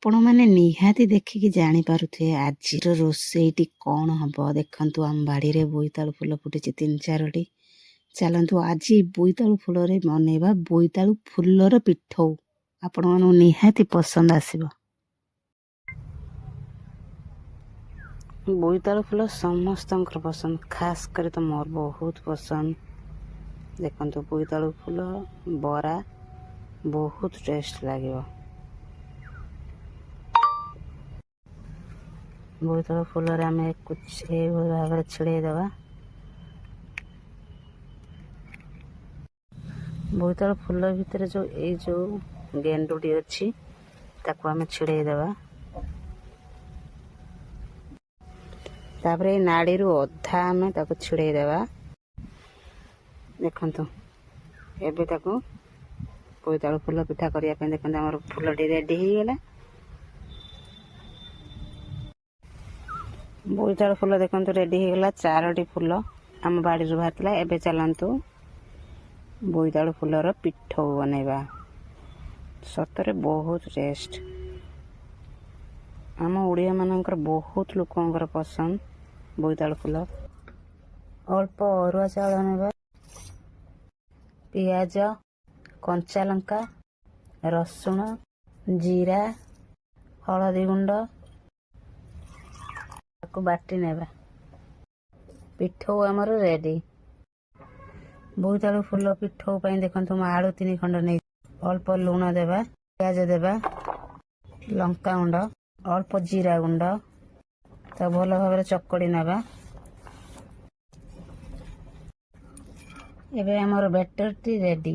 ଆପଣମାନେ ନିହାତି ଦେଖିକି ଜାଣିପାରୁଥିବେ ଆଜିର ରୋଷେଇଟି କ'ଣ ହେବ। ଦେଖନ୍ତୁ ଆମ ବାଡ଼ିରେ ବୋଇତାଳୁ ଫୁଲ ଫୁଟିଛି 3-4ଟି। ଚାଲନ୍ତୁ ଆଜି ବୋଇତାଳୁ ଫୁଲରେ ବନେଇବା ବୋଇତାଳୁ ଫୁଲର ପିଠଉ। ଆପଣମାନଙ୍କୁ ନିହାତି ପସନ୍ଦ ଆସିବ। ବୋଇତାଳୁ ଫୁଲ ସମସ୍ତଙ୍କର ପସନ୍ଦ, ଖାସ୍ କରି ତ ମୋର ବହୁତ ପସନ୍ଦ। ଦେଖନ୍ତୁ ବୋଇତାଳୁ ଫୁଲ ବରା ବହୁତ ଟେଷ୍ଟ ଲାଗିବ। ବୋଇତାଳୁ ଫୁଲରେ ଆମେ ଏଇଭଳି ଭାବରେ ଛିଡ଼େଇ ଦେବା। ବୋଇତାଳୁ ଫୁଲ ଭିତରେ ଯୋଉ ଗେଣ୍ଡୁଟି ଅଛି ତାକୁ ଆମେ ଛିଡ଼େଇ ଦେବା। ତାପରେ ଏଇ ନାଡ଼ିରୁ ଅଧା ଆମେ ତାକୁ ଛିଡ଼େଇ ଦେବା। ଦେଖନ୍ତୁ ଏବେ ତାକୁ ବୋଇତାଳୁ ଫୁଲ ପିଠା କରିବା ପାଇଁ ଦେଖନ୍ତୁ ଆମର ଫୁଲଟି ରେଡ଼ି ହେଇଗଲା। ବୋଇତାଳୁ ଫୁଲ ଦେଖନ୍ତୁ ରେଡ଼ି ହେଇଗଲା। 4ଟି ଫୁଲ ଆମ ବାଡ଼ିରୁ ବାହାରିଥିଲା। ଏବେ ଚାଲନ୍ତୁ ବୋଇତାଳୁ ଫୁଲର ପିଠଉ ବନେଇବା। ସତରେ ବହୁତ ଟେଷ୍ଟ। ଆମ ଓଡ଼ିଆମାନଙ୍କର ବହୁତ ଲୋକଙ୍କର ପସନ୍ଦ ବୋଇତାଳୁ ଫୁଲ। ଅଳ୍ପ ଅରୁଆ ଚାଉଳ ନେବା, ପିଆଜ, କଞ୍ଚା ଲଙ୍କା, ରସୁଣ, ଜିରା, ହଳଦୀ ଗୁଣ୍ଡ ତାକୁ ବାଟି ନେବା। ପିଠଉ ଆମର ରେଡ଼ି। ବୋଇତାଳୁ ଫୁଲ ପିଠଉ ପାଇଁ ଦେଖନ୍ତୁ ମୁଁ ଆଳୁ 3 ଖଣ୍ଡ ନେଇ ଅଳ୍ପ ଲୁଣ ଦେବା, ପିଆଜ ଦେବା, ଲଙ୍କା ଗୁଣ୍ଡ, ଅଳ୍ପ ଜିରା ଗୁଣ୍ଡ, ତାକୁ ଭଲ ଭାବରେ ଚକଡ଼ି ନେବା। ଏବେ ଆମର ବ୍ୟାଟରଟି ରେଡ଼ି।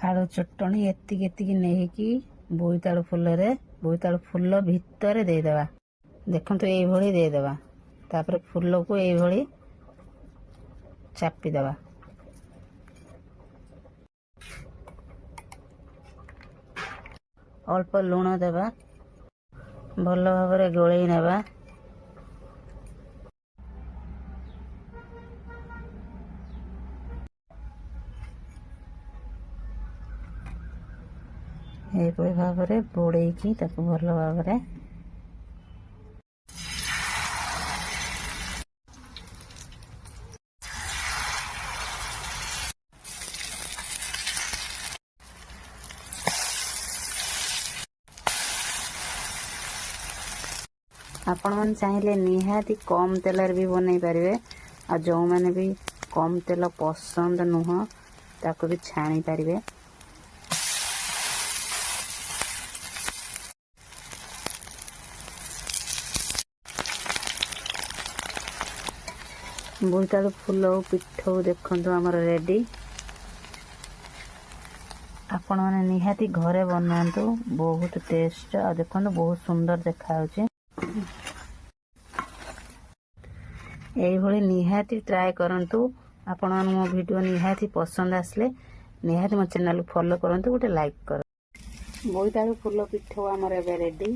ଆଳୁ ଚଟଣି ଏତିକି ନେଇକି ବୋଇତାଳୁ ଫୁଲ ଭିତରେ ଦେଇଦେବା। ଦେଖନ୍ତୁ ଏଇଭଳି ଦେଇଦେବା। ତାପରେ ଫୁଲକୁ ଏଇଭଳି ଚାପିଦେବା। ଅଳ୍ପ ଲୁଣ ଦେବା, ଭଲ ଭାବରେ ଗୋଳେଇ ନେବା। ଏହିପରି ଭାବରେ ଗୋଳେଇକି ତାକୁ ଭଲ ଭାବରେ ଆପଣମାନେ ଚାହିଁଲେ ନିହାତି କମ୍ ତେଲରେ ବି ବନେଇ ପାରିବେ। ଆଉ ଯେଉଁମାନେ ବି କମ୍ ତେଲ ପସନ୍ଦ ନୁହଁ ତାକୁ ବି ଛାଣି ପାରିବେ। ବୋଇତାଳୁ ଫୁଲ ପିଠଉ ଦେଖନ୍ତୁ ଆମର ରେଡ଼ି। ଆପଣମାନେ ନିହାତି ଘରେ ବନାନ୍ତୁ, ବହୁତ ଟେଷ୍ଟ। ଆଉ ଦେଖନ୍ତୁ ବହୁତ ସୁନ୍ଦର ଦେଖାଯାଉଛି। এইଭଳି ନିହାତି ଟ୍ରାଏ କରନ୍ତୁ। ଆପଣମାନଙ୍କୁ ମୋ ଭିଡ଼ିଓ ନିହାତି ପସନ୍ଦ ଆସିଲେ ନିହାତି ମୋ ଚ୍ୟାନେଲକୁ ଫଲୋ କରନ୍ତୁ, ଗୋଟେ ଲାଇକ୍ କରନ୍ତୁ। ବୋଇତାଳୁ ଫୁଲ ପିଠଉ ଆମର ଏବେ ରେଡ଼ି।